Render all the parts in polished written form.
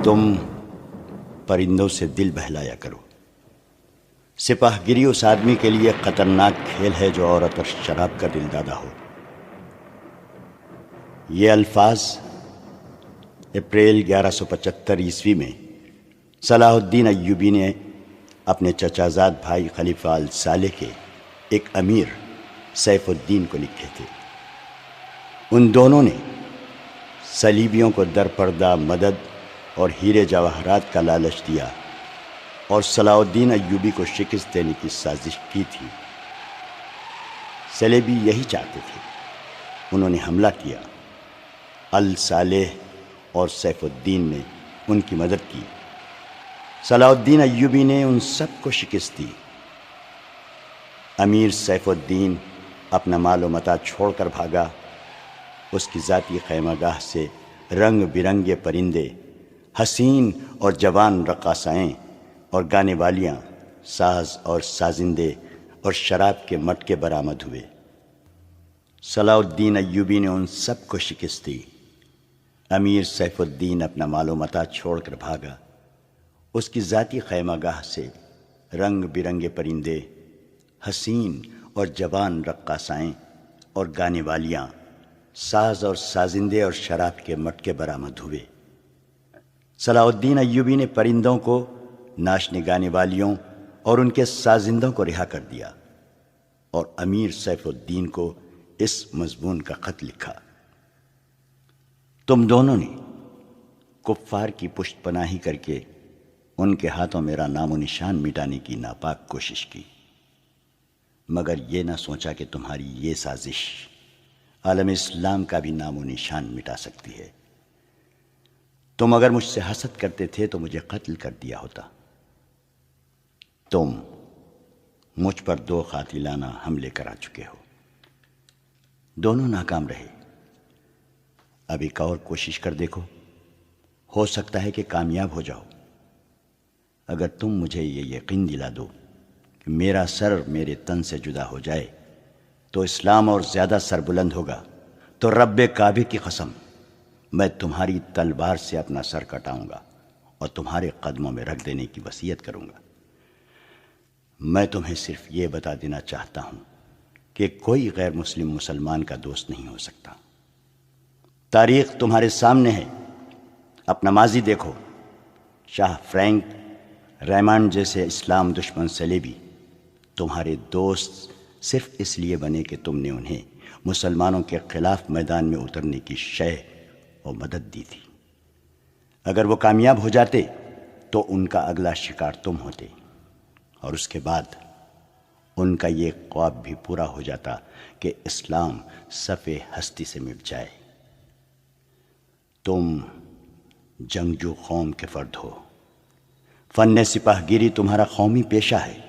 تم پرندوں سے دل بہلایا کرو۔ سپاہ گیری اس آدمی کے لیے خطرناک کھیل ہے جو عورت اور شراب کا دل دادا ہو۔ یہ الفاظ اپریل 1175 میں صلاح الدین ایوبی نے اپنے چچا زاد بھائی خلیفہ الصالح کے ایک امیر سیف الدین کو لکھے تھے۔ ان دونوں نے صلیبیوں کو در پردہ مدد اور ہیرے جواہرات کا لالچ دیا اور صلاح الدین ایوبی کو شکست دینے کی سازش کی تھی۔ صلیبی یہی چاہتے تھے۔ انہوں نے حملہ کیا۔ الصالح اور سیف الدین نے ان کی مدد کی۔ صلاح الدین ایوبی نے ان سب کو شکست دی۔ امیر سیف الدین اپنا مال و متاع چھوڑ کر بھاگا۔ اس کی ذاتی خیمہ گاہ سے رنگ برنگے پرندے، حسین اور جوان رقاصائیں اور گانے والیاں، ساز اور سازندے اور شراب کے مٹکے برآمد ہوئے۔ صلاح الدین ایوبی نے ان سب کو شکست دی۔ امیر سیف الدین اپنا مال و متاع چھوڑ کر بھاگا۔ اس کی ذاتی خیمہ گاہ سے رنگ برنگے پرندے، حسین اور جوان رقاصائیں اور گانے والیاں، ساز اور سازندے اور شراب کے مٹکے برآمد ہوئے۔ صلاح الدین ایوبی نے پرندوں کو، ناچنے گانے والیوں اور ان کے سازندوں کو رہا کر دیا اور امیر سیف الدین کو اس مضمون کا خط لکھا: تم دونوں نے کفار کی پشت پناہی کر کے ان کے ہاتھوں میرا نام و نشان مٹانے کی ناپاک کوشش کی، مگر یہ نہ سوچا کہ تمہاری یہ سازش عالم اسلام کا بھی نام و نشان مٹا سکتی ہے۔ تم اگر مجھ سے حسد کرتے تھے تو مجھے قتل کر دیا ہوتا۔ تم مجھ پر 2 قاتلانہ حملے کرا چکے ہو۔ دونوں ناکام رہے۔ اب ایک اور کوشش کر دیکھو، ہو سکتا ہے کہ کامیاب ہو جاؤ۔ اگر تم مجھے یہ یقین دلا دو کہ میرا سر میرے تن سے جدا ہو جائے تو اسلام اور زیادہ سربلند ہوگا، تو رب کعبے کی قسم میں تمہاری تلوار سے اپنا سر کٹاؤں گا اور تمہارے قدموں میں رکھ دینے کی وصیت کروں گا۔ میں تمہیں صرف یہ بتا دینا چاہتا ہوں کہ کوئی غیر مسلم مسلمان کا دوست نہیں ہو سکتا۔ تاریخ تمہارے سامنے ہے، اپنا ماضی دیکھو۔ شاہ فرینک ریمانڈ جیسے اسلام دشمن صلیبی تمہارے دوست صرف اس لیے بنے کہ تم نے انہیں مسلمانوں کے خلاف میدان میں اترنے کی شے اور مدد دی تھی۔ اگر وہ کامیاب ہو جاتے تو ان کا اگلا شکار تم ہوتے، اور اس کے بعد ان کا یہ خواب بھی پورا ہو جاتا کہ اسلام صف ہستی سے مٹ جائے۔ تم جنگجو قوم کے فرد ہو۔ فن سپاہ گیری تمہارا قومی پیشہ ہے۔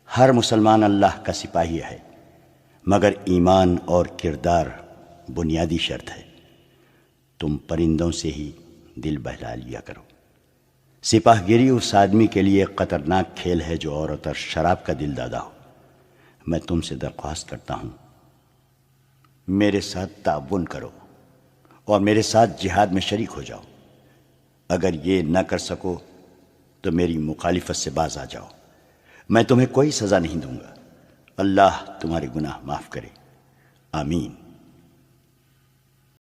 ہر مسلمان اللہ کا سپاہی ہے، مگر ایمان اور کردار بنیادی شرط ہے۔ تم پرندوں سے ہی دل بہلا لیا کرو۔ سپاہ گیری اس آدمی کے لیے خطرناک کھیل ہے جو عورت اور شراب کا دل دادا ہو۔ میں تم سے درخواست کرتا ہوں، میرے ساتھ تعاون کرو اور میرے ساتھ جہاد میں شریک ہو جاؤ۔ اگر یہ نہ کر سکو تو میری مخالفت سے باز آ جاؤ۔ میں تمہیں کوئی سزا نہیں دوں گا۔ اللہ تمہارے گناہ معاف کرے۔ آمین۔